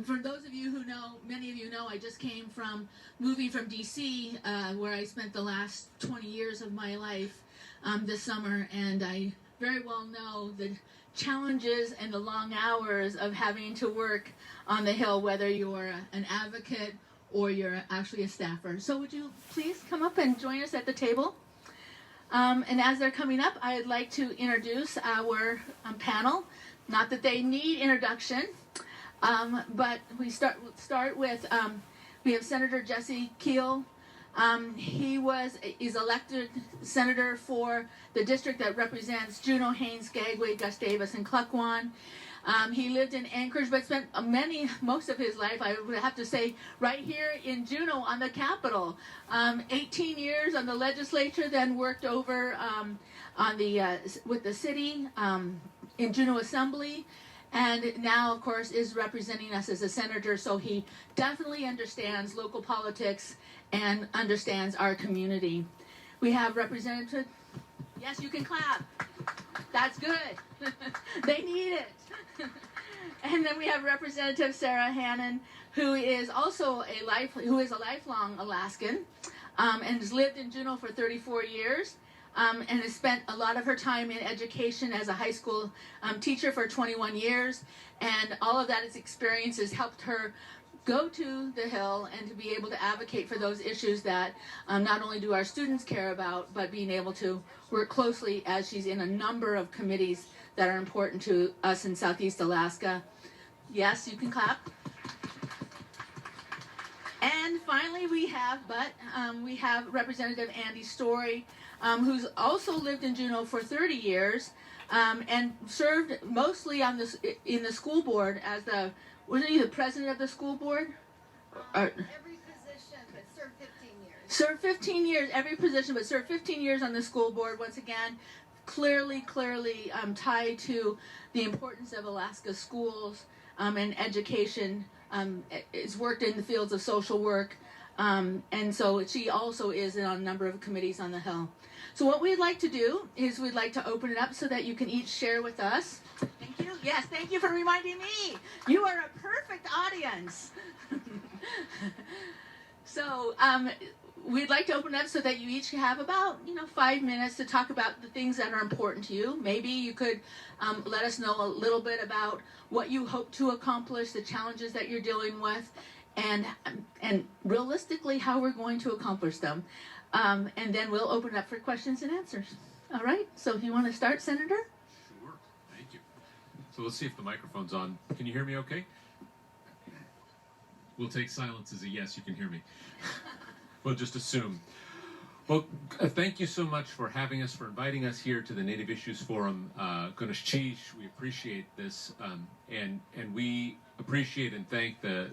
For those of you who know, many of you know, I just came from moving from D.C., where I spent the last 20 years of my life this summer, and I very well know the challenges and the long hours of having to work on the Hill, whether you're an advocate or you're actually a staffer. So would you please come up and join us at the table? And as they're coming up, I'd like to introduce our panel. Not that they need introduction, but we start with, we have Senator Jesse Kiehl. He is elected senator for the district that represents Juneau, Haines, Skagway, Gus Davis, and Cluckwan. He lived in Anchorage, but spent most of his life, I would have to say, right here in Juneau on the Capitol. 18 years on the legislature, then worked over with the city in Juneau Assembly, and now, of course, is representing us as a senator, so he definitely understands local politics and understands our community. We have Representative, yes, you can clap. That's good. They need it. And then we have Representative Sara Hannan, who is also a lifelong Alaskan, and has lived in Juneau for 34 years. And has spent a lot of her time in education as a high school teacher for 21 years. And all of that experience has helped her go to the Hill and to be able to advocate for those issues that not only do our students care about, but being able to work closely as she's in a number of committees that are important to us in Southeast Alaska. Yes, you can clap. And finally, we have Representative Andi Story, who's also lived in Juneau for 30 years and served mostly in the school board as wasn't he the president of the school board? Every position, but served 15 years. Served 15 years, every position, but served 15 years on the school board. Once again, clearly tied to the importance of Alaska schools and education. Has worked in the fields of social work. And so she also is on a number of committees on the Hill. So what we'd like to do is we'd like to open it up so that you can each share with us. Thank you. Yes, thank you for reminding me. You are a perfect audience. So we'd like to open it up so that you each have about 5 minutes to talk about the things that are important to you. Maybe you could let us know a little bit about what you hope to accomplish, the challenges that you're dealing with, and realistically how we're going to accomplish them. And then we'll open it up for questions and answers. All right, so if you want to start, Senator? Sure, thank you. So let's see if the microphone's on. Can you hear me okay? We'll take silence as a yes, you can hear me. We'll just assume. Well, thank you so much for having us, for inviting us here to the Native Issues Forum. Gunesh Cheesh, we appreciate this, and we appreciate and thank the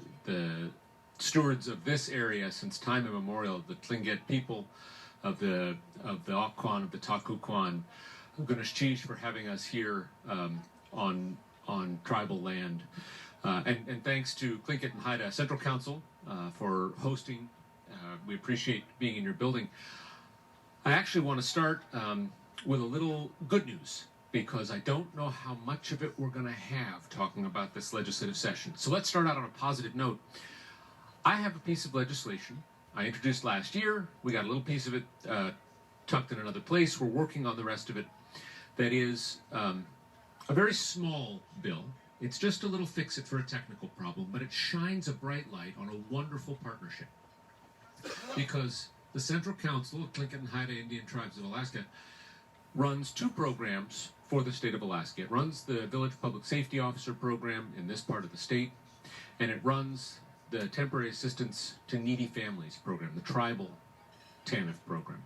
stewards of this area since time immemorial, the Tlingit people of the Occoquan, of the Takuquan, Gunesh Cheesh, for having us here on tribal land. And thanks to Tlingit and Haida Central Council for hosting. We appreciate being in your building. I actually want to start with a little good news, because I don't know how much of it we're going to have talking about this legislative session. So let's start out on a positive note. I have a piece of legislation I introduced last year. We got a little piece of it tucked in another place. We're working on the rest of it. That is a very small bill. It's just a little fix-it for a technical problem, but it shines a bright light on a wonderful partnership. Because the Central Council of Tlingit and Haida Indian Tribes of Alaska runs 2 programs for the state of Alaska. It runs the Village Public Safety Officer program in this part of the state, and it runs the Temporary Assistance to Needy Families program, the Tribal TANF program,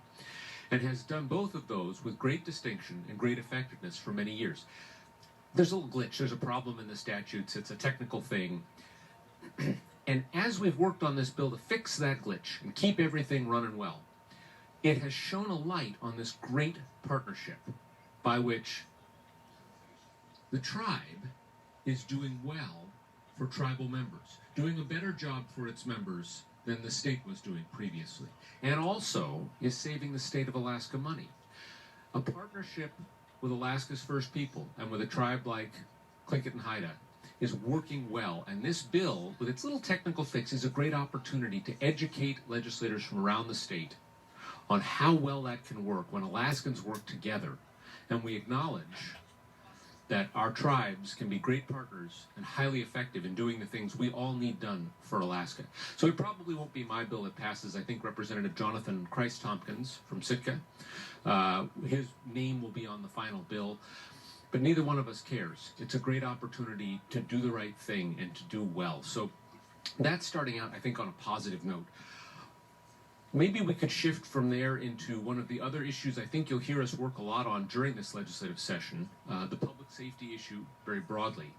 and has done both of those with great distinction and great effectiveness for many years. There's a little glitch. There's a problem in the statutes. It's a technical thing. And as we've worked on this bill to fix that glitch and keep everything running well, it has shown a light on this great partnership by which the tribe is doing well for tribal members, doing a better job for its members than the state was doing previously, and also is saving the state of Alaska money. A partnership with Alaska's First People and with a tribe like Tlingit and Haida is working well. And this bill, with its little technical fix, is a great opportunity to educate legislators from around the state on how well that can work when Alaskans work together. And we acknowledge that our tribes can be great partners and highly effective in doing the things we all need done for Alaska. So it probably won't be my bill that passes. I think Representative Jonathan Christ-Tompkins from Sitka, his name will be on the final bill. But neither one of us cares. It's a great opportunity to do the right thing and to do well. So that's starting out, I think, on a positive note. Maybe we could shift from there into one of the other issues I think you'll hear us work a lot on during this legislative session, the public safety issue very broadly.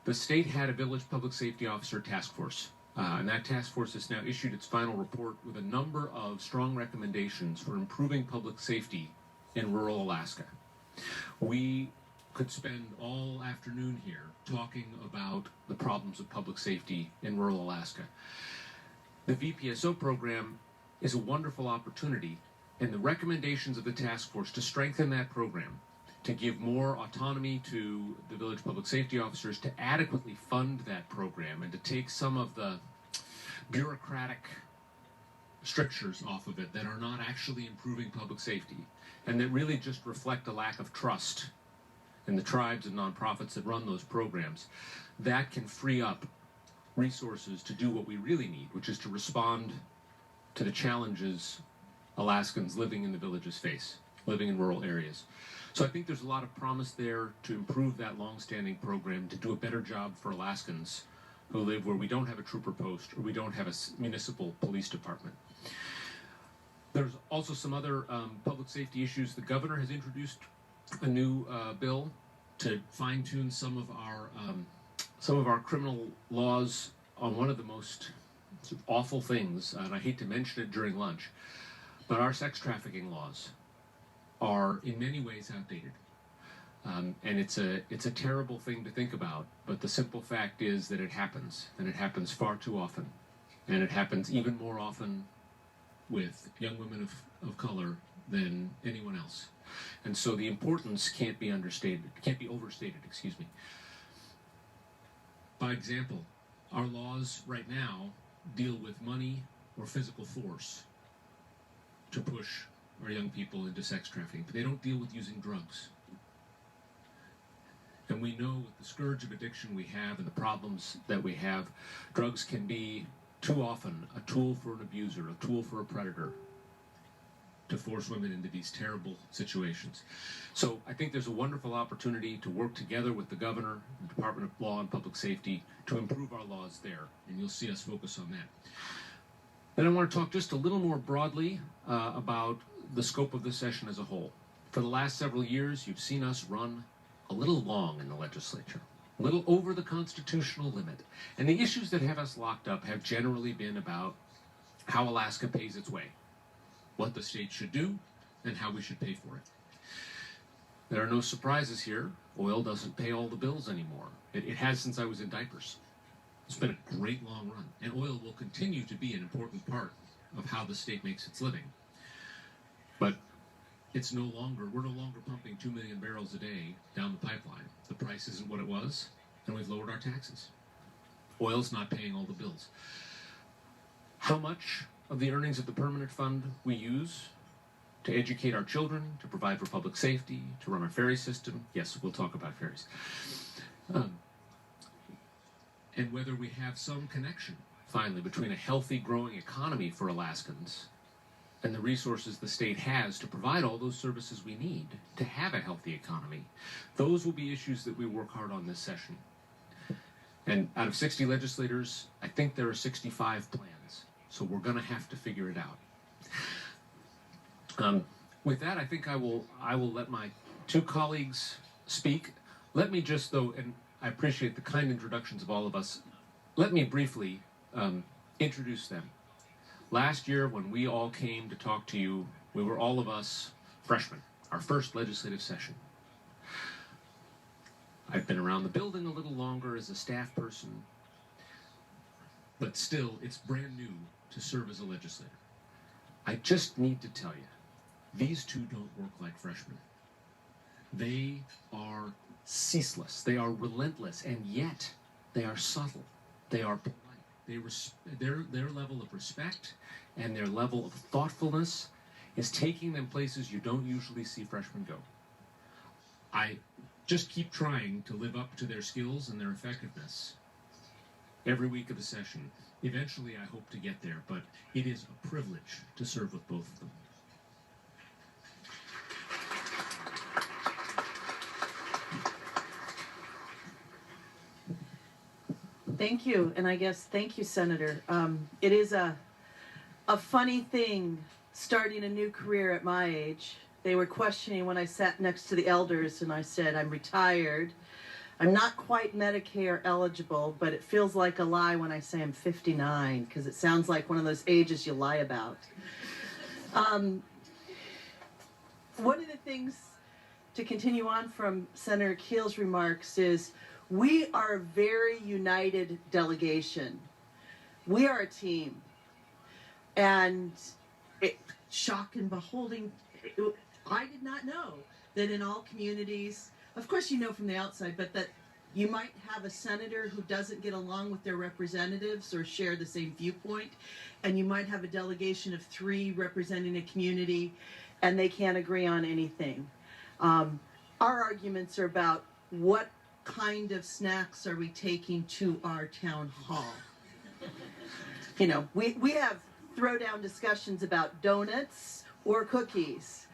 The state had a village public safety officer task force, and that task force has now issued its final report with a number of strong recommendations for improving public safety in rural Alaska. We could spend all afternoon here talking about the problems of public safety in rural Alaska. The VPSO program is a wonderful opportunity, and the recommendations of the task force to strengthen that program, to give more autonomy to the village public safety officers, to adequately fund that program, and to take some of the bureaucratic strictures off of it that are not actually improving public safety, and that really just reflect a lack of trust in the tribes and nonprofits that run those programs, that can free up resources to do what we really need, which is to respond to the challenges Alaskans living in the villages face, living in rural areas. So I think there's a lot of promise there to improve that long-standing program, to do a better job for Alaskans who live where we don't have a trooper post or we don't have a municipal police department. There's also some other public safety issues. The governor has introduced a new bill to fine-tune some of our criminal laws on one of the most awful things, and I hate to mention it during lunch, but our sex trafficking laws are in many ways outdated. And it's a terrible thing to think about, but the simple fact is that it happens, and it happens far too often. And it happens even more often with young women of color than anyone else. And so the importance can't be overstated, excuse me. By example, our laws right now deal with money or physical force to push our young people into sex trafficking, but they don't deal with using drugs. And we know with the scourge of addiction we have and the problems that we have, drugs can be too often a tool for an abuser, a tool for a predator to force women into these terrible situations. So I think there's a wonderful opportunity to work together with the governor, the Department of Law and Public Safety to improve our laws there, and you'll see us focus on that. Then I want to talk just a little more broadly about the scope of this session as a whole. For the last several years, you've seen us run a little long in the legislature, a little over the constitutional limit. And the issues that have us locked up have generally been about how Alaska pays its way, what the state should do, and how we should pay for it. There are no surprises here. Oil doesn't pay all the bills anymore. It has since I was in diapers. It's been a great long run, and oil will continue to be an important part of how the state makes its living. But we're no longer pumping 2 million barrels a day down the pipeline. The price isn't what it was, and we've lowered our taxes. Oil's not paying all the bills. How much of the earnings of the permanent fund we use to educate our children, to provide for public safety, to run our ferry system? Yes, we'll talk about ferries. And whether we have some connection, finally, between a healthy, growing economy for Alaskans and the resources the state has to provide all those services we need to have a healthy economy. Those will be issues that we work hard on this session. And out of 60 legislators, I think there are 65 plans. So we're going to have to figure it out. With that, I think I will let my two colleagues speak. Let me just, though, and I appreciate the kind introductions of all of us, let me briefly introduce them. Last year, when we all came to talk to you, we were all of us freshmen, our first legislative session. I've been around the building a little longer as a staff person, but still, it's brand new to serve as a legislator. I just need to tell you, these two don't work like freshmen. They are ceaseless, they are relentless, and yet They are subtle. They are polite. Their level of respect and their level of thoughtfulness is taking them places you don't usually see freshmen go. I just keep trying to live up to their skills and their effectiveness every week of the session. Eventually, I hope to get there, but it is a privilege to serve with both of them. Thank you, and I guess thank you, Senator. It is a funny thing starting a new career at my age. They were questioning when I sat next to the elders, and I said, I'm retired. I'm not quite Medicare eligible, but it feels like a lie when I say I'm 59, because it sounds like one of those ages you lie about. One of the things, to continue on from Senator Kiehl's remarks, is we are a very united delegation. We are a team. And shock and beholding, I did not know that in all communities, of course you know from the outside, but that you might have a senator who doesn't get along with their representatives or share the same viewpoint, and you might have a delegation of 3 representing a community and they can't agree on anything. Our arguments are about what kind of snacks are we taking to our town hall. You know, we have throwdown discussions about donuts or cookies.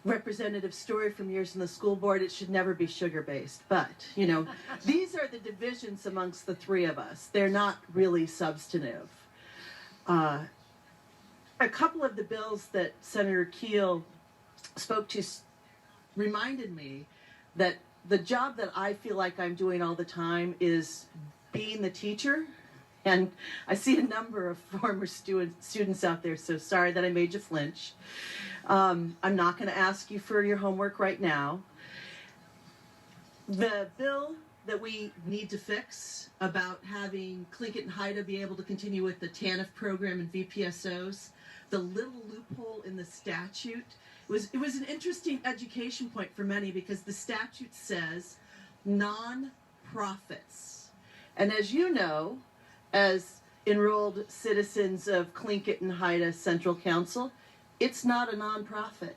Representative Story from years in the school board, it should never be sugar-based. But, you know, these are the divisions amongst the 3 of us. They're not really substantive. A couple of the bills that Senator Kiehl spoke to reminded me that the job that I feel like I'm doing all the time is being the teacher. And I see a number of former students out there, so sorry that I made you flinch. I'm not going to ask you for your homework right now. The bill that we need to fix about having Tlingit and Haida be able to continue with the TANF program and VPSOs, the little loophole in the statute, it was an interesting education point for many, because the statute says non-profits. And as you know, as enrolled citizens of Tlingit and Haida Central Council, it's not a nonprofit.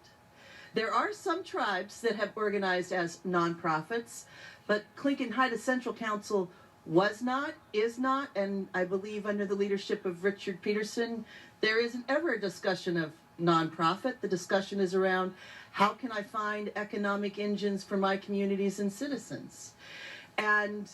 There are some tribes that have organized as nonprofits, but Tlingit and Haida Central Council was not, is not, and I believe under the leadership of Richard Peterson, there isn't ever a discussion of nonprofit. The discussion is around how can I find economic engines for my communities and citizens. And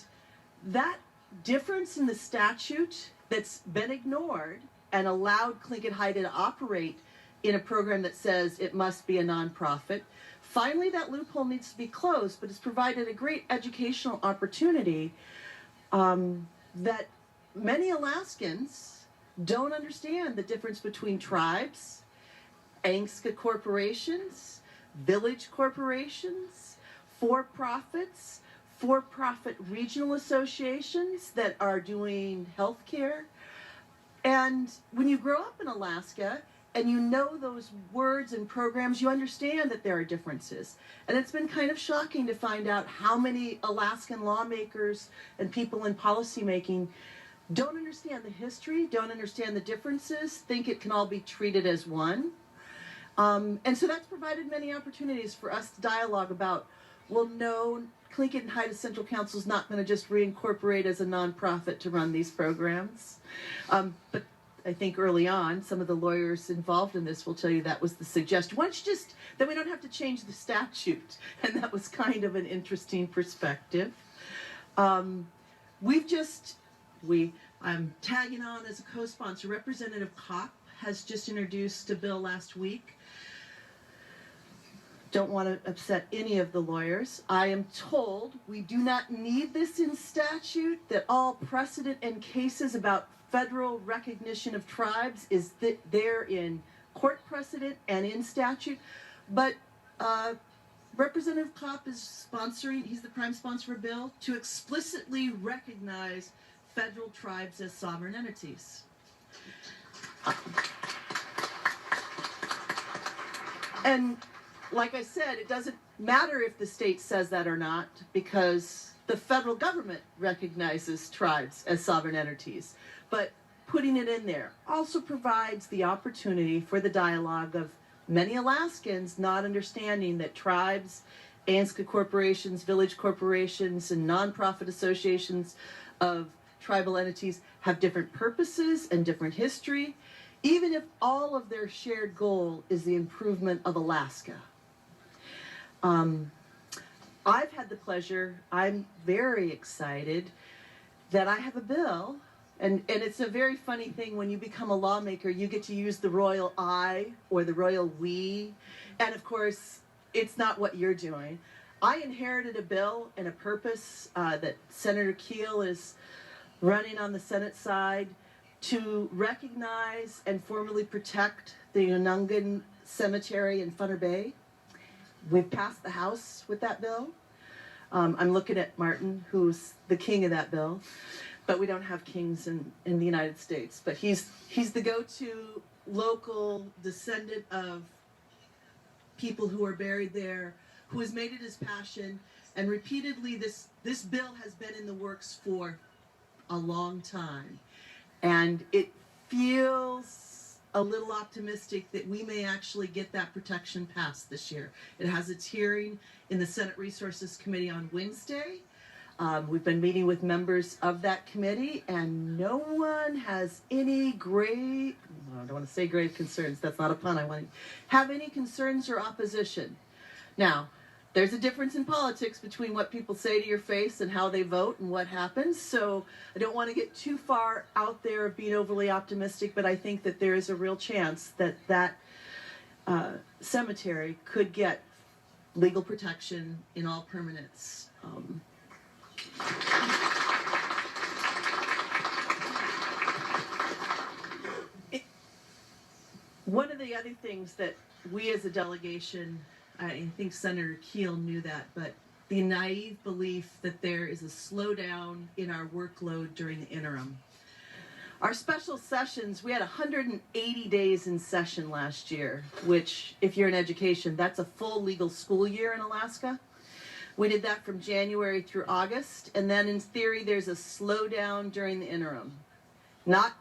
that difference in the statute that's been ignored and allowed Tlingit Haida to operate in a program that says it must be a nonprofit, finally that loophole needs to be closed, but it's provided a great educational opportunity that many Alaskans don't understand the difference between tribes, ANCSA corporations, village corporations, for-profits, for-profit regional associations that are doing healthcare. And when you grow up in Alaska and you know those words and programs, you understand that there are differences. And it's been kind of shocking to find out how many Alaskan lawmakers and people in policymaking don't understand the history, don't understand the differences, think it can all be treated as one. And so that's provided many opportunities for us to dialogue about, well, no, Tlingit and Haida Central Council is not going to just reincorporate as a nonprofit to run these programs. But I think early on, some of the lawyers involved in this will tell you that was the suggestion. Why don't you just, then we don't have to change the statute. And that was kind of an interesting perspective. I'm tagging on as a co-sponsor. Representative Kopp has just introduced a bill last week. Don't want to upset any of the lawyers. I am told we do not need this in statute, that all precedent and cases about federal recognition of tribes is there in court precedent and in statute. But Representative Kopp is sponsoring, he's the prime sponsor of a bill to explicitly recognize federal tribes as sovereign entities. And like I said, it doesn't matter if the state says that or not, because the federal government recognizes tribes as sovereign entities, but putting it in there also provides the opportunity for the dialogue of many Alaskans not understanding that tribes, ANSCA corporations, village corporations, and nonprofit associations of tribal entities have different purposes and different history, even if all of their shared goal is the improvement of Alaska. I've had the pleasure, I'm very excited that I have a bill, and it's a very funny thing when you become a lawmaker, you get to use the royal I or the royal we, and of course, it's not what you're doing. I inherited a bill and a purpose that Senator Kiehl is running on the Senate side to recognize and formally protect the Unungan Cemetery in Funner Bay. We've passed the House with that bill. I'm looking at Martin, who's the king of that bill, but we don't have kings in the United States. But he's the go-to local descendant of people who are buried there, who has made it his passion, and repeatedly this bill has been in the works for a long time. And it feels a little optimistic that we may actually get that protection passed this year. It has its hearing in the Senate Resources Committee on Wednesday. We've been meeting with members of that committee, and no one has any I don't want to say grave concerns, that's not a pun, I want to have any concerns or opposition. Now, there's a difference in politics between what people say to your face and how they vote and what happens, so I don't want to get too far out there of being overly optimistic, but I think that there is a real chance that that cemetery could get legal protection in all permanence. One of the other things that we as a delegation, I think Senator Kiehl knew that, but the naive belief that there is a slowdown in our workload during the interim. Our special sessions, we had 180 days in session last year, which, if you're in education, that's a full legal school year in Alaska. We did that from January through August, and then in theory there's a slowdown during the interim. Not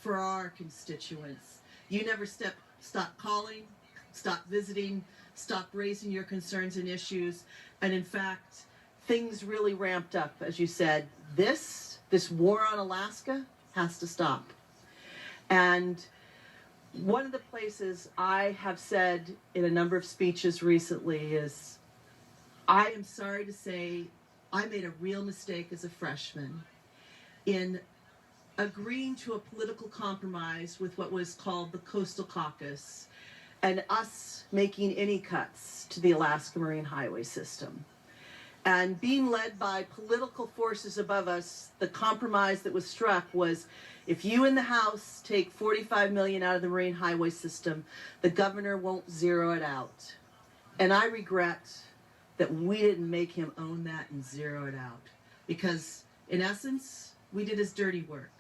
for our constituents. You never stop calling, stop visiting, stop raising your concerns and issues, and in fact, things really ramped up, as you said. This war on Alaska has to stop. And one of the places I have said in a number of speeches recently is, I am sorry to say I made a real mistake as a freshman in agreeing to a political compromise with what was called the Coastal Caucus and us making any cuts to the Alaska Marine Highway System. And being led by political forces above us, the compromise that was struck was, if you in the House take $45 million out of the Marine Highway System, the governor won't zero it out. And I regret that we didn't make him own that and zero it out. Because, in essence, we did his dirty work.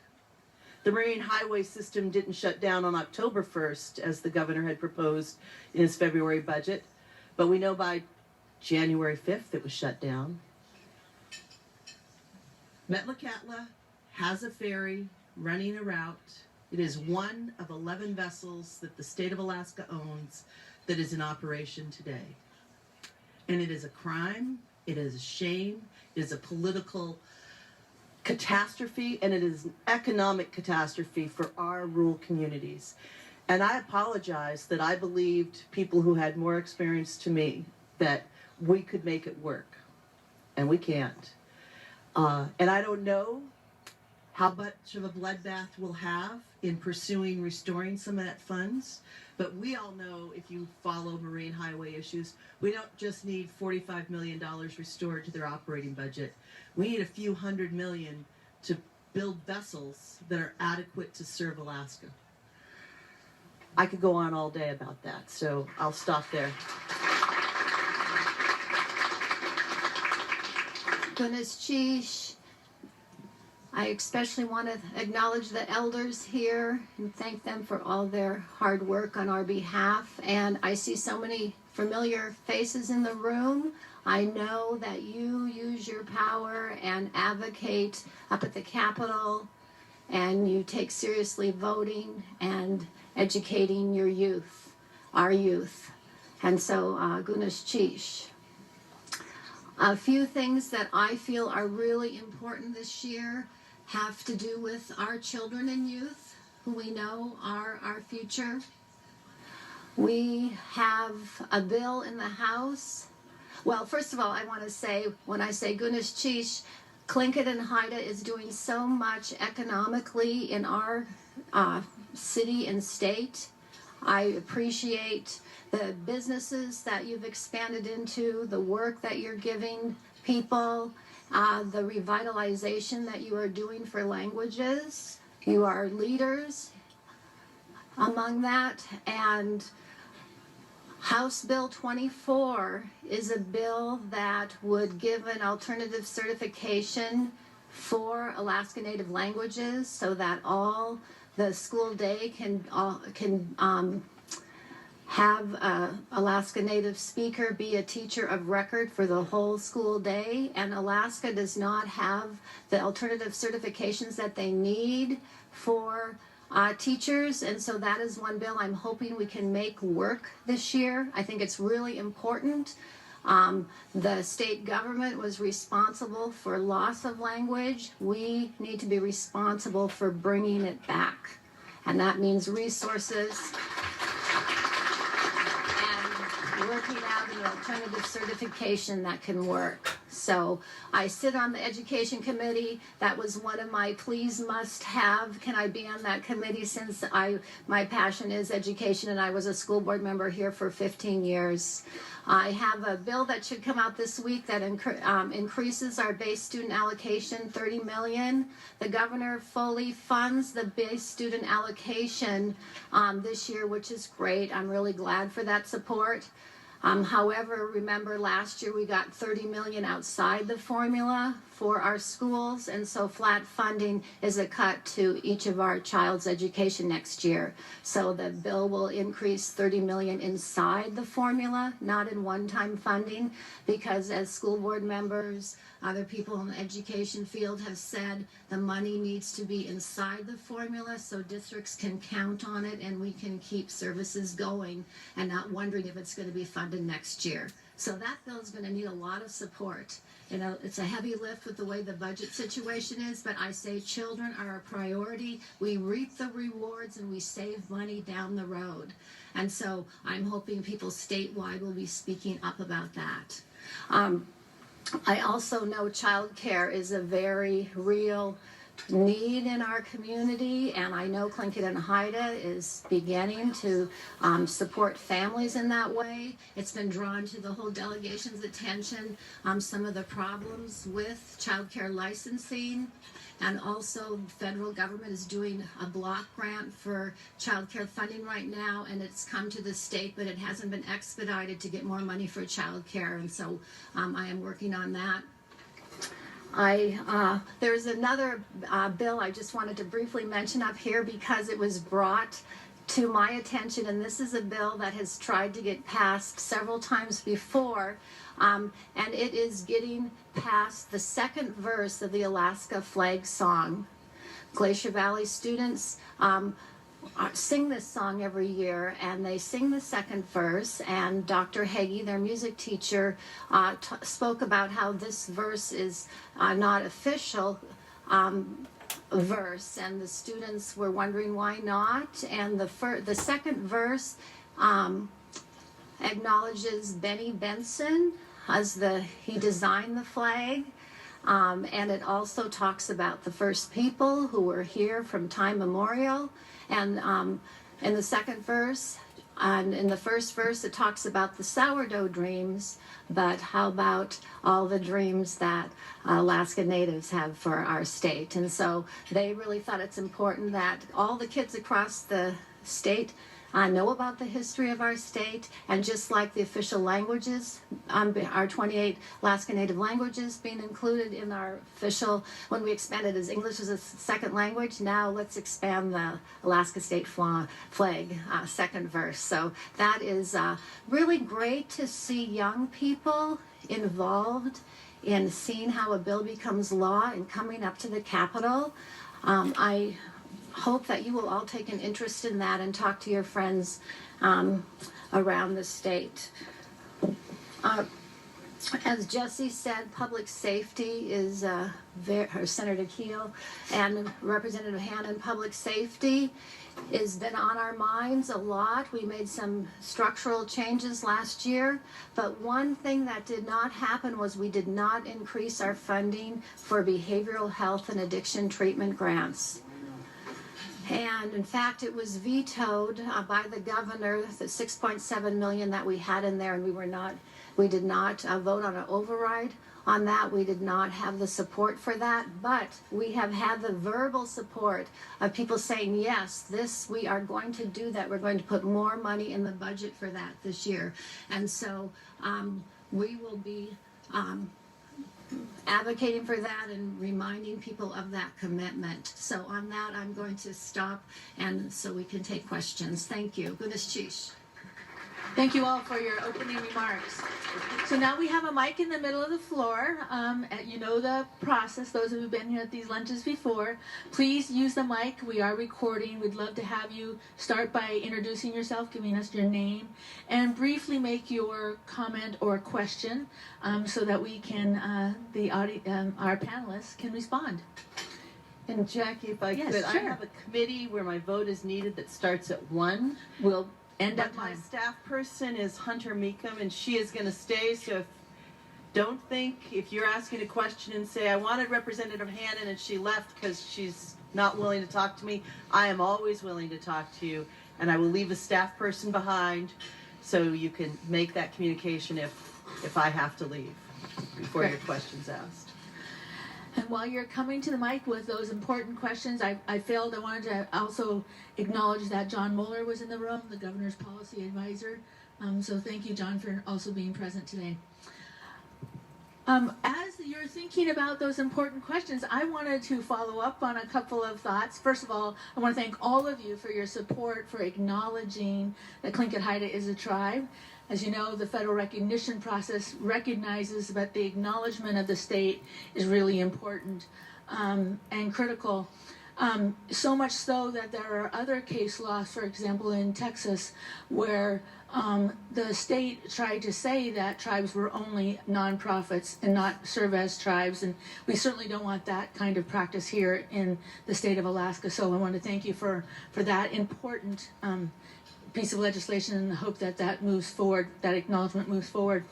The Marine Highway System didn't shut down on October 1st, as the governor had proposed in his February budget, but we know by January 5th it was shut down. Metlakatla has a ferry running a route. It is one of 11 vessels that the state of Alaska owns that is in operation today. And it is a crime, it is a shame, it is a political catastrophe, and it is an economic catastrophe for our rural communities. And I apologize that I believed people who had more experience to me that we could make it work, and we can't. And I don't know how much of a bloodbath we'll have in pursuing restoring some of that funds, but we all know, if you follow marine highway issues, we don't just need $45 million restored to their operating budget. We need a few $100 million to build vessels that are adequate to serve Alaska. I could go on all day about that, so I'll stop there. Guneschish. I especially want to acknowledge the elders here and thank them for all their hard work on our behalf. And I see so many familiar faces in the room. I know that you use your power and advocate up at the Capitol, and you take seriously voting and educating your youth, our youth. And so, Gunesh Chish. A few things that I feel are really important this year have to do with our children and youth, who we know are our future. We have a bill in the House. Well, first of all, I want to say, when I say Gunesh Chish, Tlingit and Haida is doing so much economically in our city and state. I appreciate the businesses that you've expanded into, the work that you're giving people, the revitalization that you are doing for languages. You are leaders among that. And House Bill 24 is a bill that would give an alternative certification for Alaska Native languages so that all the school day can have an Alaska Native speaker be a teacher of record for the whole school day. And Alaska does not have the alternative certifications that they need for teachers, and so that is one bill I'm hoping we can make work this year. I think it's really important. The state government was responsible for loss of language. We need to be responsible for bringing it back, and that means resources and working out an alternative certification that can work. So I sit on the education committee. That was one of my please must have. Can I be on that committee, since my passion is education and I was a school board member here for 15 years. I have a bill that should come out this week that increases our base student allocation $30 million. The governor fully funds the base student allocation this year, which is great. I'm really glad for that support. However, remember last year we got $30 million outside the formula for our schools, and so flat funding is a cut to each of our child's education next year. So the bill will increase $30 million inside the formula, not in one-time funding, because as school board members, other people in the education field have said the money needs to be inside the formula so districts can count on it and we can keep services going and not wondering if it's going to be funded next year. So that bill is going to need a lot of support. You know, it's a heavy lift with the way the budget situation is, but I say children are a priority. We reap the rewards and we save money down the road. And so I'm hoping people statewide will be speaking up about that. I also know child care is a very real need in our community, and I know Tlingit and Haida is beginning to support families in that way. It's been drawn to the whole delegation's attention, some of the problems with child care licensing, and also the federal government is doing a block grant for child care funding right now, and it's come to the state, but it hasn't been expedited to get more money for child care, and so I am working on that. There's another bill I just wanted to briefly mention up here because it was brought to my attention, and this is a bill that has tried to get passed several times before, and it is getting past the second verse of the Alaska flag song. Glacier Valley students sing this song every year, and they sing the second verse, and Dr. Hagee, their music teacher, spoke about how this verse is not official verse, and the students were wondering why not, and the second verse acknowledges Benny Benson as he designed the flag. And it also talks about the first people who were here from time memorial. And in the second verse, and in the first verse, it talks about the sourdough dreams, but how about all the dreams that Alaska Natives have for our state? And so they really thought it's important that all the kids across the state know about the history of our state, and just like the official languages, our 28 Alaska Native languages being included in our official, when we expanded as English as a second language, now let's expand the Alaska State flag, second verse. So that is really great to see young people involved in seeing how a bill becomes law and coming up to the Capitol. I hope that you will all take an interest in that and talk to your friends around the state. As Jesse said, public safety is Senator Kiehl and Representative Hannan. Public safety has been on our minds a lot. We made some structural changes last year, but one thing that did not happen was we did not increase our funding for behavioral health and addiction treatment grants. And in fact, it was vetoed by the governor, the $6.7 million that we had in there, and we did not vote on an override on that. We did not have the support for that, but we have had the verbal support of people saying, yes, we are going to do that. We're going to put more money in the budget for that this year. And so we will be advocating for that and reminding people of that commitment. So on that, I'm going to stop, and so we can take questions. Thank you. Guneshish. Thank you all for your opening remarks. So now we have a mic in the middle of the floor. You know the process, those who have been here at these lunches before. Please use the mic. We are recording. We'd love to have you start by introducing yourself, giving us your name, and briefly make your comment or question so that we can, our panelists can respond. And Jackie, if I Yes, could, sure. I have a committee where my vote is needed that starts at 1. We'll end up But my time. staff person is Hunter Meekum, and she is going to stay. So don't think if you're asking a question and say, I wanted Representative Hannan and she left because she's not willing to talk to me. I am always willing to talk to you, and I will leave a staff person behind so you can make that communication if I have to leave before your question's asked. And while you're coming to the mic with those important questions, I wanted to also acknowledge that John Mueller was in the room, the governor's policy advisor. So thank you, John, for also being present today. As you're thinking about those important questions, I wanted to follow up on a couple of thoughts. First of all, I want to thank all of you for your support for acknowledging that Tlingit Haida is a tribe. As you know, the federal recognition process recognizes that the acknowledgement of the state is really important and critical. So much so that there are other case laws, for example, in Texas, where the state tried to say that tribes were only nonprofits and not serve as tribes, and we certainly don't want that kind of practice here in the state of Alaska. So I want to thank you for that important piece of legislation, and hope that that moves forward, that acknowledgement moves forward.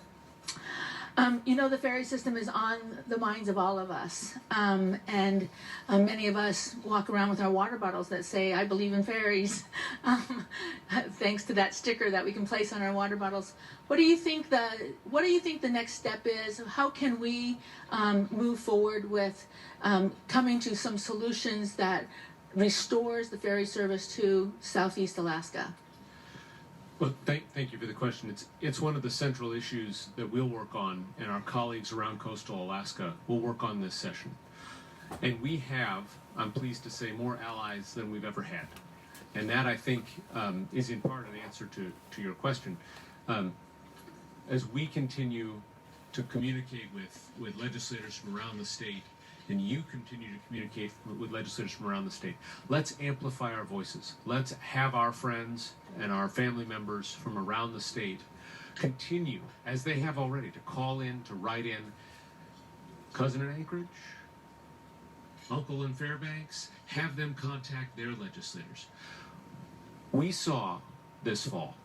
The ferry system is on the minds of all of us, and many of us walk around with our water bottles that say, I believe in ferries, thanks to that sticker that we can place on our water bottles. What do you think the next step is? How can we move forward with coming to some solutions that restores the ferry service to Southeast Alaska? Well, thank you for the question. It's one of the central issues that we'll work on, and our colleagues around coastal Alaska will work on this session. And we have, I'm pleased to say, more allies than we've ever had. And that, I think, is in part an answer to your question. As we continue to communicate with legislators from around the state, and you continue to communicate with legislators from around the state, let's amplify our voices. Let's have our friends and our family members from around the state continue, as they have already, to call in, to write in. Cousin in Anchorage, uncle in Fairbanks, have them contact their legislators. We saw this fall,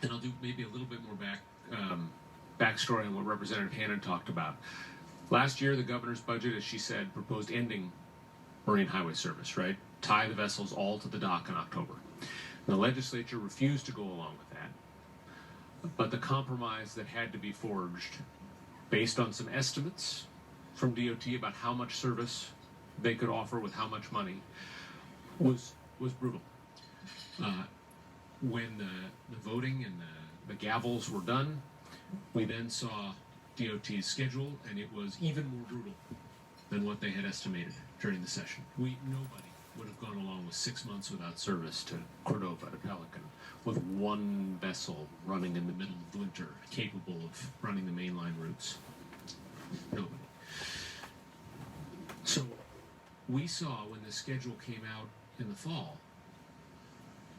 and I'll do maybe a little bit more backstory on what Representative Hannan talked about. Last year, the governor's budget, as she said, proposed ending Marine Highway Service, right? Tie the vessels all to the dock in October. And the legislature refused to go along with that. But the compromise that had to be forged, based on some estimates from DOT about how much service they could offer with how much money, was brutal. when the voting and the gavels were done, we then saw DOT's schedule, and it was even more brutal than what they had estimated during the session. Nobody would have gone along with 6 months without service to Cordova, to Pelican, with one vessel running in the middle of winter, capable of running the mainline routes. Nobody. So we saw when the schedule came out in the fall,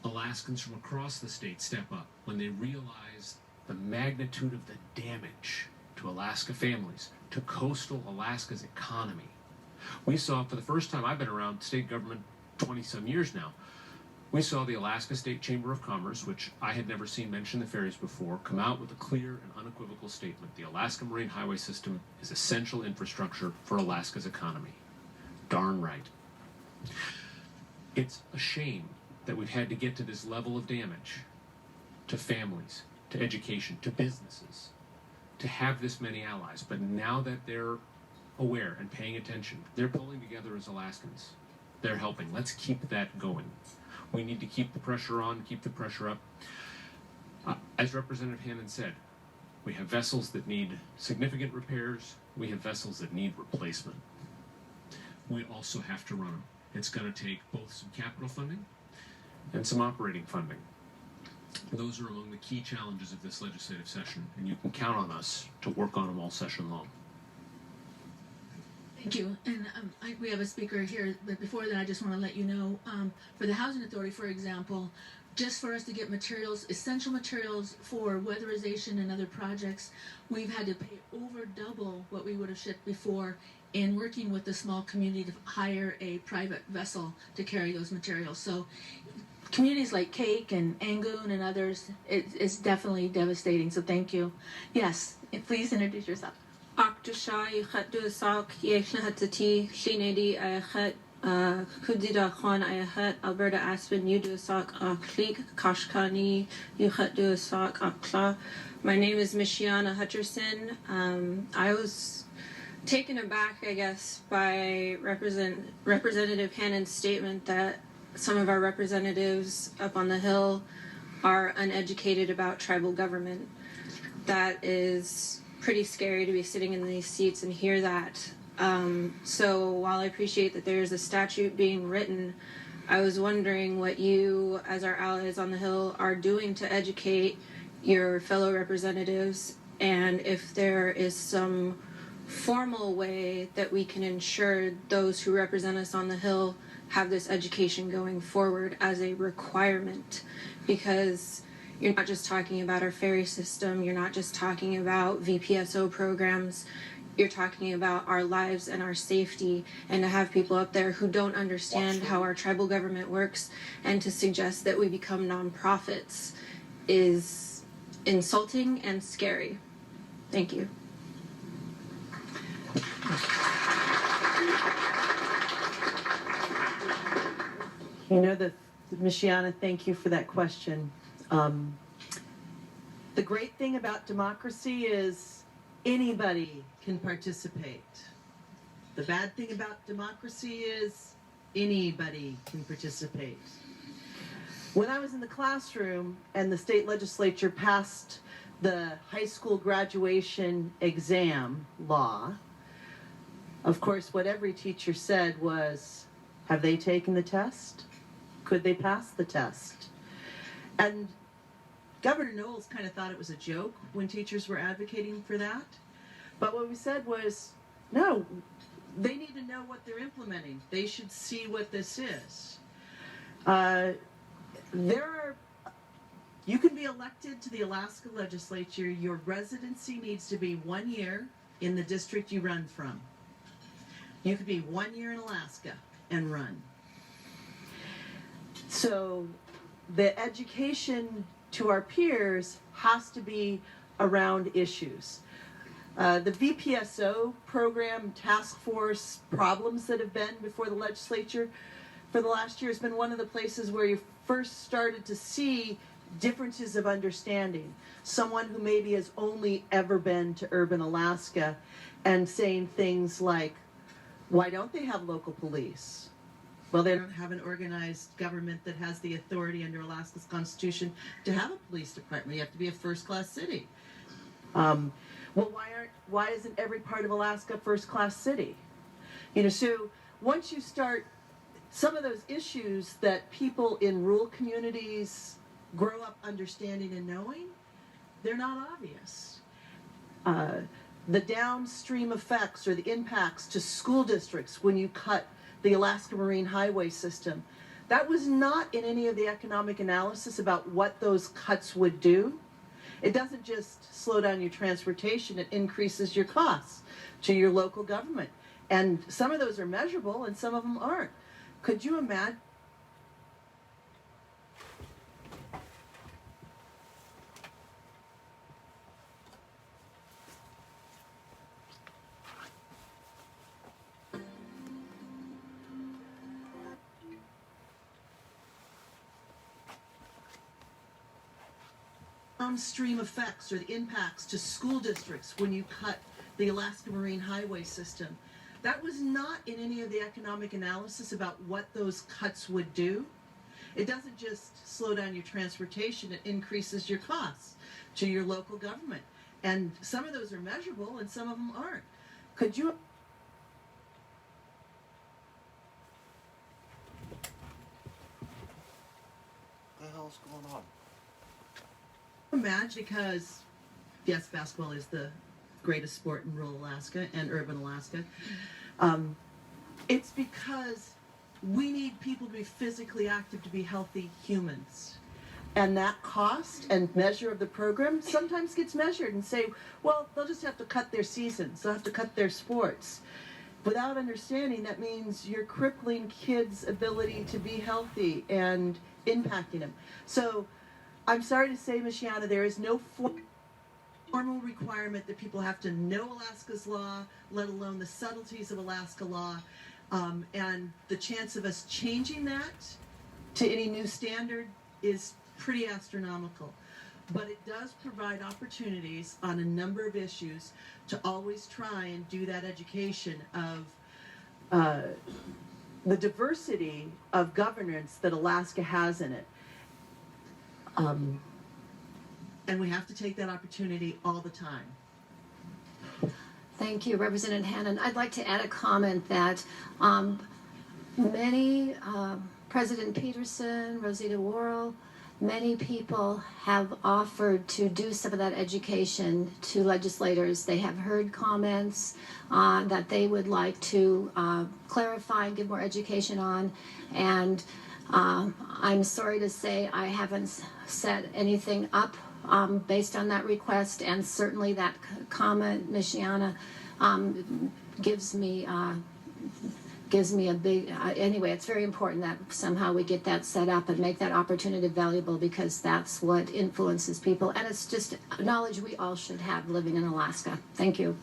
Alaskans from across the state step up when they realized the magnitude of the damage to Alaska families, to coastal Alaska's economy. We saw, for the first time, I've been around state government 20-some years now, we saw the Alaska State Chamber of Commerce, which I had never seen mention the ferries before, come out with a clear and unequivocal statement. The Alaska Marine Highway System is essential infrastructure for Alaska's economy. Darn right. It's a shame that we've had to get to this level of damage to families, to education, to businesses, to have this many allies. But now that they're aware and paying attention, they're pulling together as Alaskans. They're helping. Let's keep that going. We need to keep the pressure on, keep the pressure up. As Representative Hannan said, we have vessels that need significant repairs. We have vessels that need replacement. We also have to run them. It's going to take both some capital funding and some operating funding. Those are among the key challenges of this legislative session, and you can count on us to work on them all session long. Thank you. And we have a speaker here, but before that, I just want to let you know, for the Housing Authority, for example, just for us to get materials, essential materials for weatherization and other projects, we've had to pay over double what we would have shipped before in working with the small community to hire a private vessel to carry those materials. So communities like Cake and Angoon and others, it's definitely devastating. So thank you. Yes, please introduce yourself. Aktusha ychat dusak yechnatati shinedi aychat kudida khan aychat Alberta Aspen yudusak aklik kashkani ychat dusak akla. My name is Michiana Hutcherson. I was taken aback, I guess, by Representative Hannan's statement that some of our representatives up on the Hill are uneducated about tribal government. That is pretty scary to be sitting in these seats and hear that. So while I appreciate that there's a statute being written, I was wondering what you, as our allies on the Hill, are doing to educate your fellow representatives, and if there is some formal way that we can ensure those who represent us on the Hill have this education going forward as a requirement. Because you're not just talking about our ferry system, you're not just talking about VPSO programs, you're talking about our lives and our safety, and to have people up there who don't understand how our tribal government works and to suggest that we become nonprofits is insulting and scary. Thank you. You know, Michiana, thank you for that question. The great thing about democracy is anybody can participate. The bad thing about democracy is anybody can participate. When I was in the classroom and the state legislature passed the high school graduation exam law, of course, what every teacher said was, have they taken the test? Could they pass the test? And Governor Knowles kind of thought it was a joke when teachers were advocating for that. But what we said was, no, they need to know what they're implementing. They should see what this is. You can be elected to the Alaska legislature. Your residency needs to be 1 year in the district you run from. You could be 1 year in Alaska and run. So the education to our peers has to be around issues. The VPSO program task force problems that have been before the legislature for the last year has been one of the places where you first started to see differences of understanding. Someone who maybe has only ever been to urban Alaska and saying things like, why don't they have local police? Well, they don't have an organized government that has the authority under Alaska's Constitution to have a police department. You have to be a first-class city. Well, why isn't every part of Alaska a first-class city? So once you start, some of those issues that people in rural communities grow up understanding and knowing, they're not obvious. The downstream effects or the impacts to school districts when you cut the Alaska Marine Highway system, that was not in any of the economic analysis about what those cuts would do. It doesn't just slow down your transportation, it increases your costs to your local government. And some of those are measurable and some of them aren't. Could you imagine? Downstream effects or the impacts to school districts when you cut the Alaska Marine Highway system. That was not in any of the economic analysis about what those cuts would do. It doesn't just slow down your transportation, it increases your costs to your local government. And some of those are measurable and some of them aren't. Could you What the hell's going on? imagine, because yes, basketball is the greatest sport in rural Alaska and urban Alaska. It's because we need people to be physically active to be healthy humans. And that cost and measure of the program sometimes gets measured and say, well, they'll just have to cut their seasons, they'll have to cut their sports. Without understanding, that means you're crippling kids' ability to be healthy and impacting them. So I'm sorry to say, Ms. Yana, there is no formal requirement that people have to know Alaska's law, let alone the subtleties of Alaska law. And the chance of us changing that to any new standard is pretty astronomical. But it does provide opportunities on a number of issues to always try and do that education of the diversity of governance that Alaska has in it. And we have to take that opportunity all the time. Thank you, Representative Hannan. I'd like to add a comment that many, President Peterson, Rosita Worrell, many people have offered to do some of that education to legislators. They have heard comments that they would like to clarify and give more education on. And I'm sorry to say I haven't set anything up based on that request, and certainly that comment, Ms. Yana, gives me a big, anyway, it's very important that somehow we get that set up and make that opportunity valuable, because that's what influences people, and it's just knowledge we all should have living in Alaska. Thank you.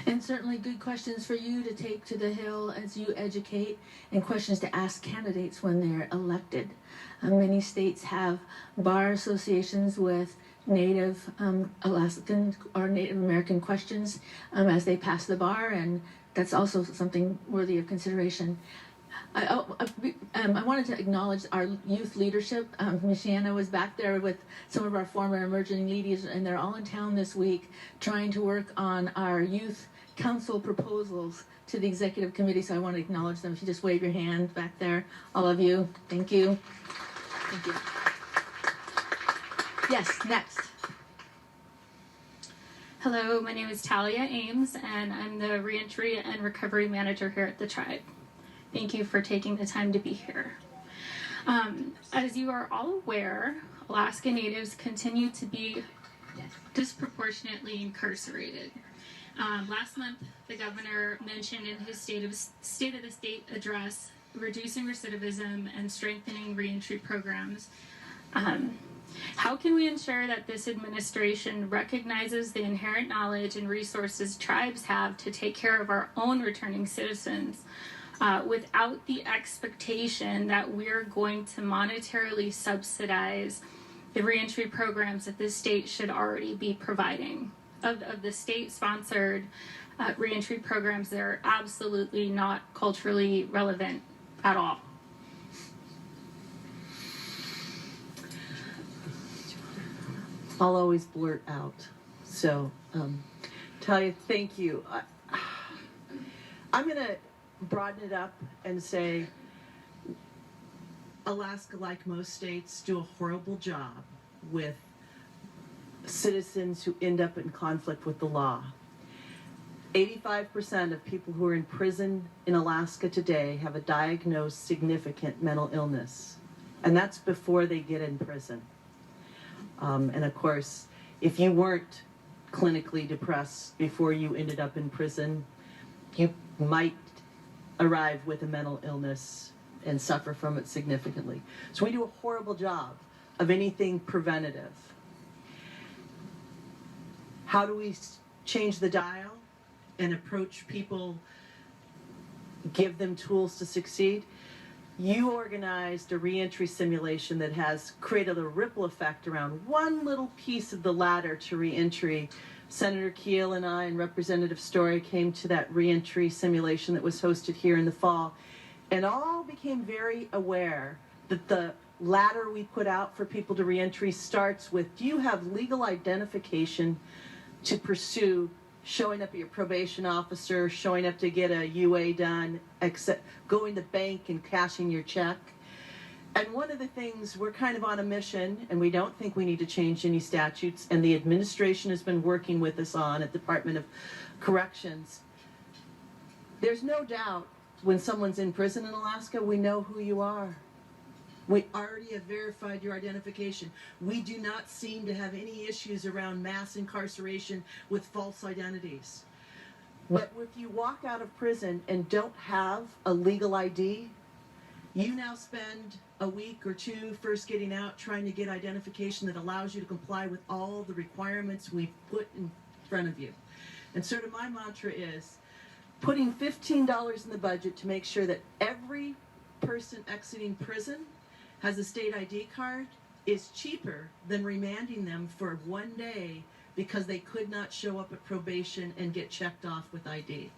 And certainly good questions for you to take to the Hill as you educate, and questions to ask candidates when they're elected. Many states have bar associations with Native Alaskan or Native American questions as they pass the bar, and that's also something worthy of consideration. I wanted to acknowledge our youth leadership. Ms. Shanna was back there with some of our former emerging leaders, and they're all in town this week trying to work on our youth council proposals to the executive committee, so I want to acknowledge them. If you just wave your hand back there, all of you, thank you. Thank you. Yes, next. Hello, my name is Talia Ames, and I'm the Reentry and Recovery Manager here at the Tribe. Thank you for taking the time to be here. As you are all aware, Alaska Natives continue to be disproportionately incarcerated. Last month, the governor mentioned in his State of the State address reducing recidivism and strengthening reentry programs. How can we ensure that this administration recognizes the inherent knowledge and resources tribes have to take care of our own returning citizens without the expectation that we're going to monetarily subsidize the reentry programs that this state should already be providing? Of the state-sponsored reentry programs, they're absolutely not culturally relevant. at all. I'll always blurt out. So, Talia, thank you. I'm going to broaden it up and say Alaska, like most states, do a horrible job with citizens who end up in conflict with the law. 85% of people who are in prison in Alaska today have a diagnosed significant mental illness, and that's before they get in prison. And of course, if you weren't clinically depressed before you ended up in prison, you might arrive with a mental illness and suffer from it significantly. So we do a horrible job of anything preventative. How do we change the dial and approach people, give them tools to succeed? You organized a reentry simulation that has created a ripple effect around one little piece of the ladder to reentry. Senator Kiehl and I and Representative Story came to that reentry simulation that was hosted here in the fall, and all became very aware that the ladder we put out for people to reentry starts with, do you have legal identification to pursue showing up at your probation officer, showing up to get a UA done, going to the bank and cashing your check? And one of the things, we're kind of on a mission, and we don't think we need to change any statutes, and the administration has been working with us on at the Department of Corrections. There's no doubt when someone's in prison in Alaska, we know who you are. We already have verified your identification. We do not seem to have any issues around mass incarceration with false identities. But if you walk out of prison and don't have a legal ID, you now spend a week or two first getting out trying to get identification that allows you to comply with all the requirements we've put in front of you. And sort of my mantra is putting $15 in the budget to make sure that every person exiting prison has a state ID card is cheaper than remanding them for one day because they could not show up at probation and get checked off with ID.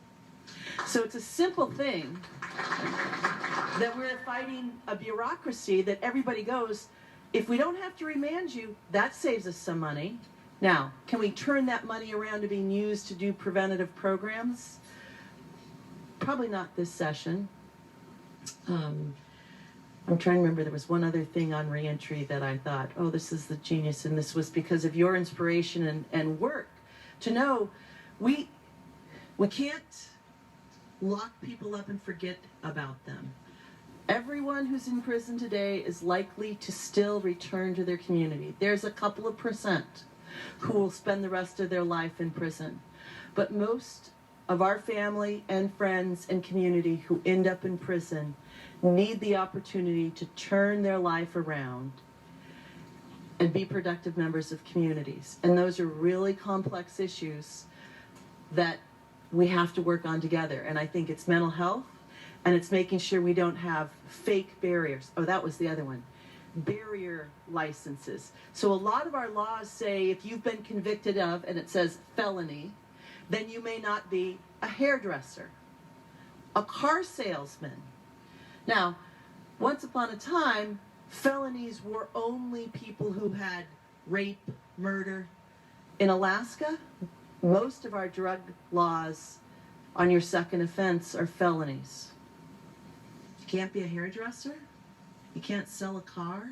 So it's a simple thing that we're fighting a bureaucracy that everybody goes, if we don't have to remand you, that saves us some money. Now, can we turn that money around to being used to do preventative programs? Probably not this session. I'm trying to remember, there was one other thing on reentry that I thought, oh, this is the genius, and this was because of your inspiration and work to know we can't lock people up and forget about them. Everyone who's in prison today is likely to still return to their community. There's a couple of percent who will spend the rest of their life in prison. But most of our family and friends and community who end up in prison need the opportunity to turn their life around and be productive members of communities. And those are really complex issues that we have to work on together. And I think it's mental health, and it's making sure we don't have fake barriers. Oh, that was the other one. Barrier licenses. So a lot of our laws say if you've been convicted of, and it says felony, then you may not be a hairdresser, a car salesman. Now, once upon a time, felonies were only people who had rape, murder. In Alaska, most of our drug laws on your second offense are felonies. You can't be a hairdresser. You can't sell a car,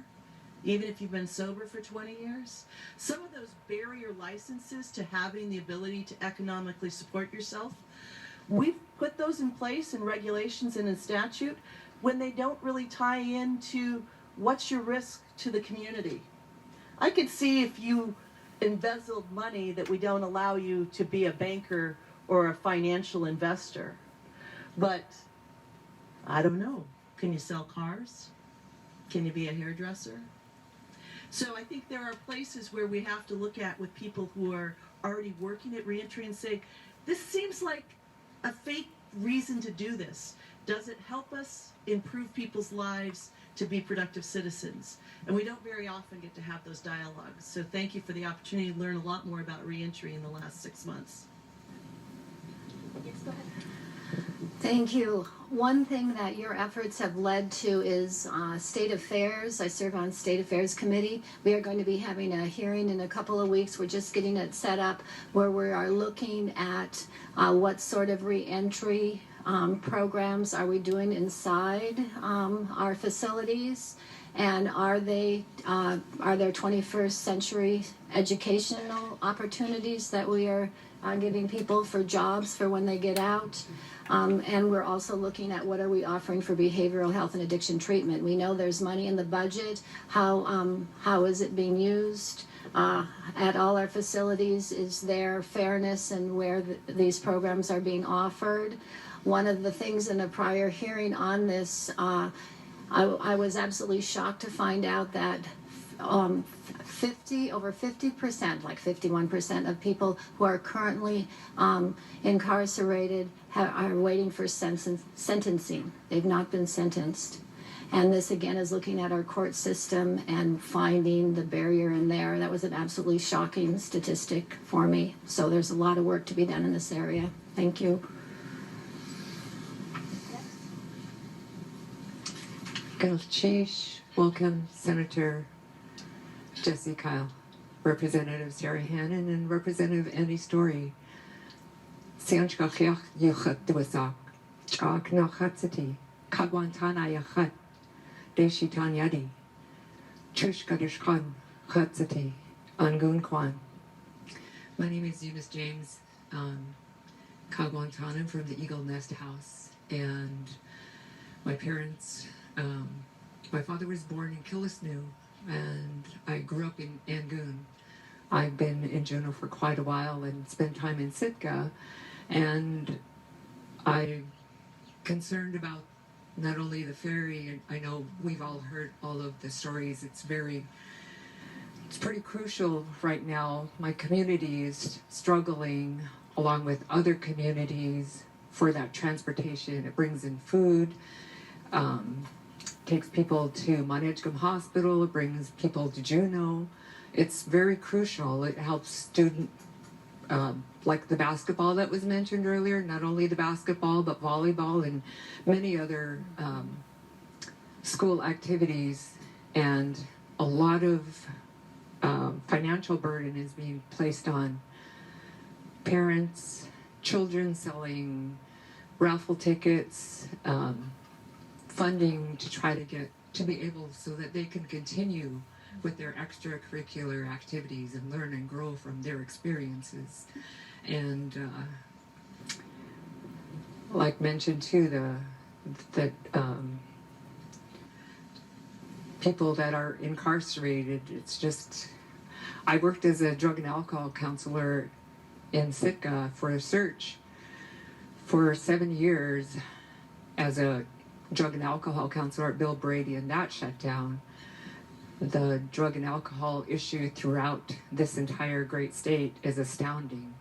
even if you've been sober for 20 years. Some of those barrier licenses to having the ability to economically support yourself, we've put those in place in regulations and in statute when they don't really tie into what's your risk to the community. I could see if you embezzled money that we don't allow you to be a banker or a financial investor. But I don't know. Can you sell cars? Can you be a hairdresser? So I think there are places where we have to look at with people who are already working at reentry and say, this seems like a fake reason to do this. Does it help us improve people's lives to be productive citizens? And we don't very often get to have those dialogues. So thank you for the opportunity to learn a lot more about reentry in the last 6 months. Yes, go ahead. Thank you. One thing that your efforts have led to is State Affairs. I serve on State Affairs Committee. We are going to be having a hearing in a couple of weeks. We're just getting it set up where we are looking at what sort of reentry programs are we doing inside our facilities, and are there 21st century educational opportunities that we are giving people for jobs for when they get out. And we're also looking at what are we offering for behavioral health and addiction treatment. We know there's money in the budget. How is it being used? At all our facilities, is there fairness in where these programs are being offered? One of the things in a prior hearing on this, I was absolutely shocked to find out that over 50%, like 51% of people who are currently incarcerated are waiting for sentencing. They've not been sentenced. And this again is looking at our court system and finding the barrier in there. That was an absolutely shocking statistic for me. So there's a lot of work to be done in this area. Thank you. Welcome, Senator Jesse Kiehl, Representative Sara Hannan, and Representative Andi Story. My name is Eunice James Kagwantanan from the Eagle Nest House, and my parents, my father was born in Kiehl, and I grew up in Angoon. I've been in Juneau for quite a while and spent time in Sitka, and I'm concerned about not only the ferry. I know we've all heard all of the stories. It's pretty crucial right now. My community is struggling along with other communities for that transportation. It brings in food, takes people to Manetchgum Hospital, it brings people to Juneau. It's very crucial. It helps student, like the basketball that was mentioned earlier, not only the basketball, but volleyball and many other school activities. And a lot of financial burden is being placed on parents, children selling raffle tickets, funding to try to be able so that they can continue with their extracurricular activities and learn and grow from their experiences. And like mentioned too, the people that are incarcerated, it's just, I worked as a drug and alcohol counselor in Sitka for a search for 7 years as a drug and alcohol counselor at Bill Brady, and that shut down. The drug and alcohol issue throughout this entire great state is astounding,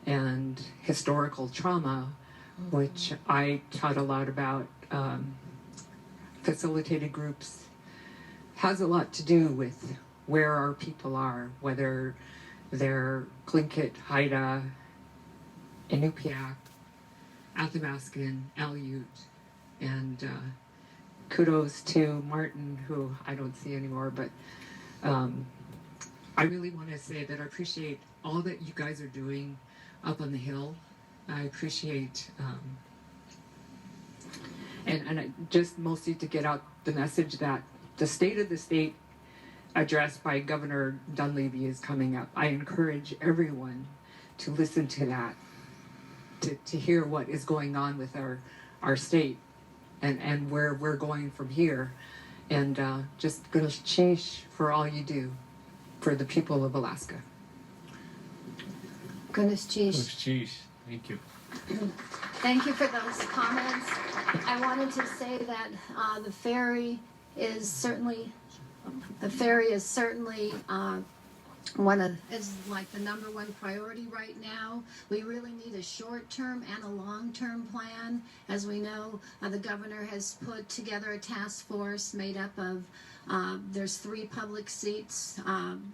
and historical trauma, which I taught a lot about, facilitated groups, has a lot to do with where our people are, whether they're Tlingit, Haida, Inupiaq, Athabascan, Aleut, and kudos to Martin, who I don't see anymore, but I really want to say that I appreciate all that you guys are doing up on the Hill. I appreciate, and I just mostly to get out the message that the State of the State address by Governor Dunleavy is coming up. I encourage everyone to listen to that, to hear what is going on with our state and where we're going from here. And just gonna change for all you do for the people of Alaska. Goodness cheese. Thank you. Thank you for those comments. I wanted to say that the ferry is certainly is like the number one priority right now. We really need a short-term and a long-term plan. As we know, the governor has put together a task force made up of There's 3 public seats.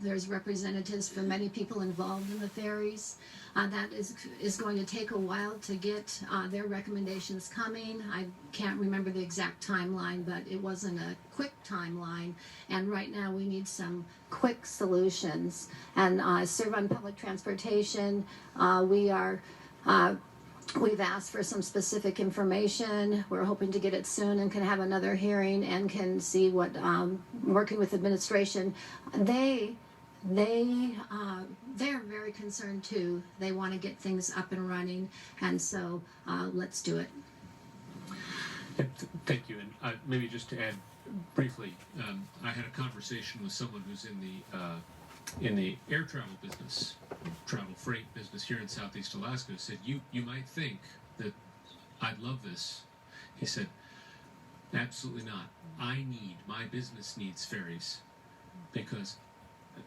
There's representatives from many people involved in the ferries. That is going to take a while to get their recommendations coming. I can't remember the exact timeline, but it wasn't a quick timeline. And right now we need some quick solutions. And serve on public transportation. We've asked for some specific information. We're hoping to get it soon and can have another hearing and can see what, working with administration, they're very concerned too. They want to get things up and running, and so let's do it. Thank you. And maybe just to add briefly, I had a conversation with someone who's in the air travel business, travel freight business here in Southeast Alaska, who said, you might think that I'd love this. He said, absolutely not. My business needs ferries because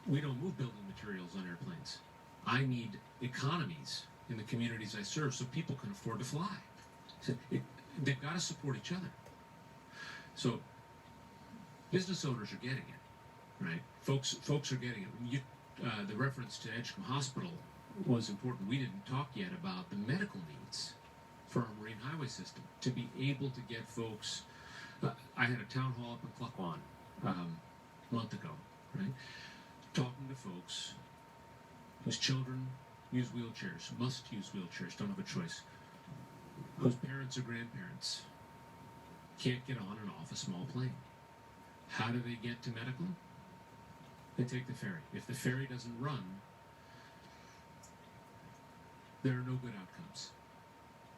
we don't move building materials on airplanes. I need economies in the communities I serve so people can afford to fly. So they've got to support each other. So business owners are getting it, right? Folks are getting it. The reference to Edgecombe Hospital was important. We didn't talk yet about the medical needs for our marine highway system to be able to get folks. I had a town hall up in Klukwan a month ago, right? Talking to folks whose children use wheelchairs, must use wheelchairs, don't have a choice, whose parents or grandparents can't get on and off a small plane. How do they get to medical? They take the ferry. If the ferry doesn't run, there are no good outcomes.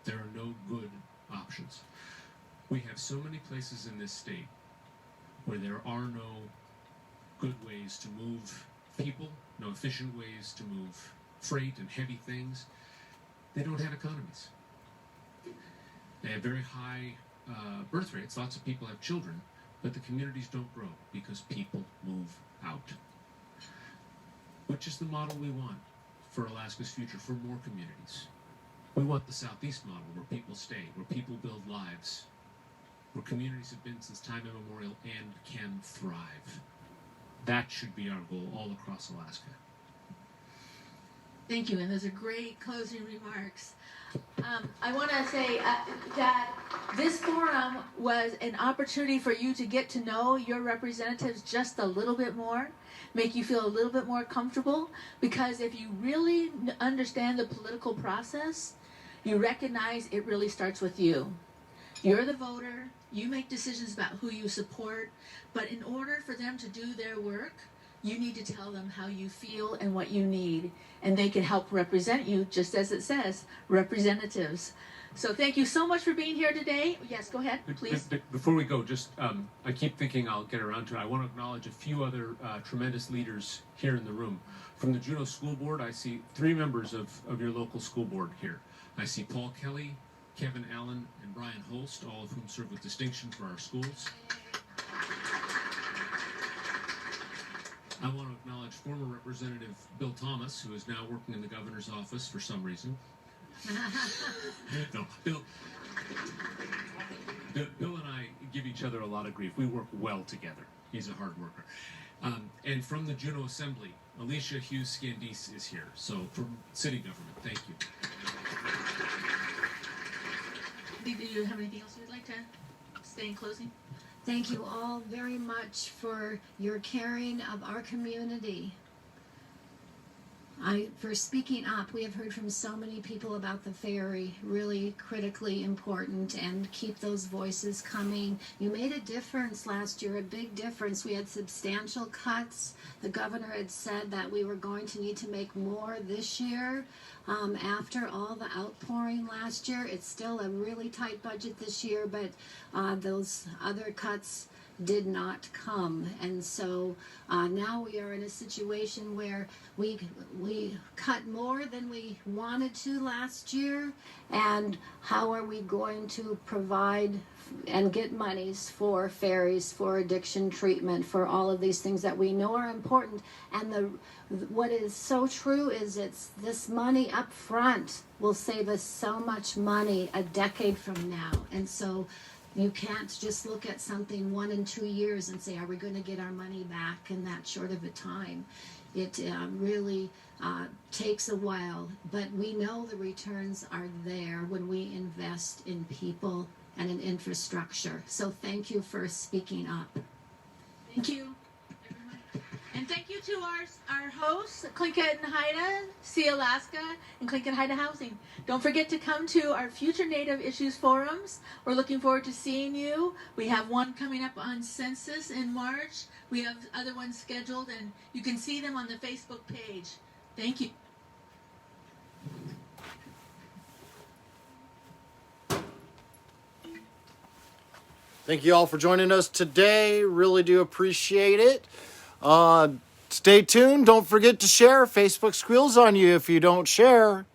There are no good options. We have so many places in this state where there are no good ways to move people, no efficient ways to move freight and heavy things. They don't have economies. They have very high birth rates. Lots of people have children, but the communities don't grow because people move out. Which is the model we want for Alaska's future, for more communities. We want the Southeast model where people stay, where people build lives, where communities have been since time immemorial and can thrive. That should be our goal all across Alaska. Thank you, and those are great closing remarks. I want to say that this forum was an opportunity for you to get to know your representatives just a little bit more, make you feel a little bit more comfortable, because if you really understand the political process, you recognize it really starts with you. You're the voter, you make decisions about who you support, but in order for them to do their work, you need to tell them how you feel and what you need, and they can help represent you, just as it says, representatives. So thank you so much for being here today. Yes, go ahead, please. Before we go, just I keep thinking I'll get around to it. I want to acknowledge a few other tremendous leaders here in the room. From the Juneau School Board, I see 3 members of your local school board here. I see Paul Kelly, Kevin Allen, and Brian Holst, all of whom serve with distinction for our schools. I want to acknowledge former Representative Bill Thomas, who is now working in the governor's office for some reason. No, Bill and I give each other a lot of grief. We work well together. He's a hard worker. And from the Juneau Assembly, Alicia Hughes-Scandise is here. So from city government, thank you. Do you have anything else you'd like to say in closing? Thank you all very much for your caring of our community. For speaking up. We have heard from so many people about the ferry, really critically important, and keep those voices coming. You made a difference last year, a big difference. We had substantial cuts. The governor had said that we were going to need to make more this year. After all the outpouring last year, it's still a really tight budget this year, but those other cuts did not come, and so now we are in a situation where we cut more than we wanted to last year, and how are we going to provide and get monies for ferries, for addiction treatment, for all of these things that we know are important. And what is so true is it's this money up front will save us so much money a decade from now. And so You can't just look at something 1 and 2 years and say, are we going to get our money back in that short of a time? It really takes a while, but we know the returns are there when we invest in people and in infrastructure. So thank you for speaking up. Thank you, everyone. And thank you to our hosts, Tlingit and Haida, See Alaska, and Tlingit Haida Housing. Don't forget to come to our future Native Issues Forums. We're looking forward to seeing you. We have one coming up on census in March. We have other ones scheduled, and you can see them on the Facebook page. Thank you. Thank you all for joining us today. Really do appreciate it. Stay tuned. Don't forget to share. Facebook squeals on you if you don't share.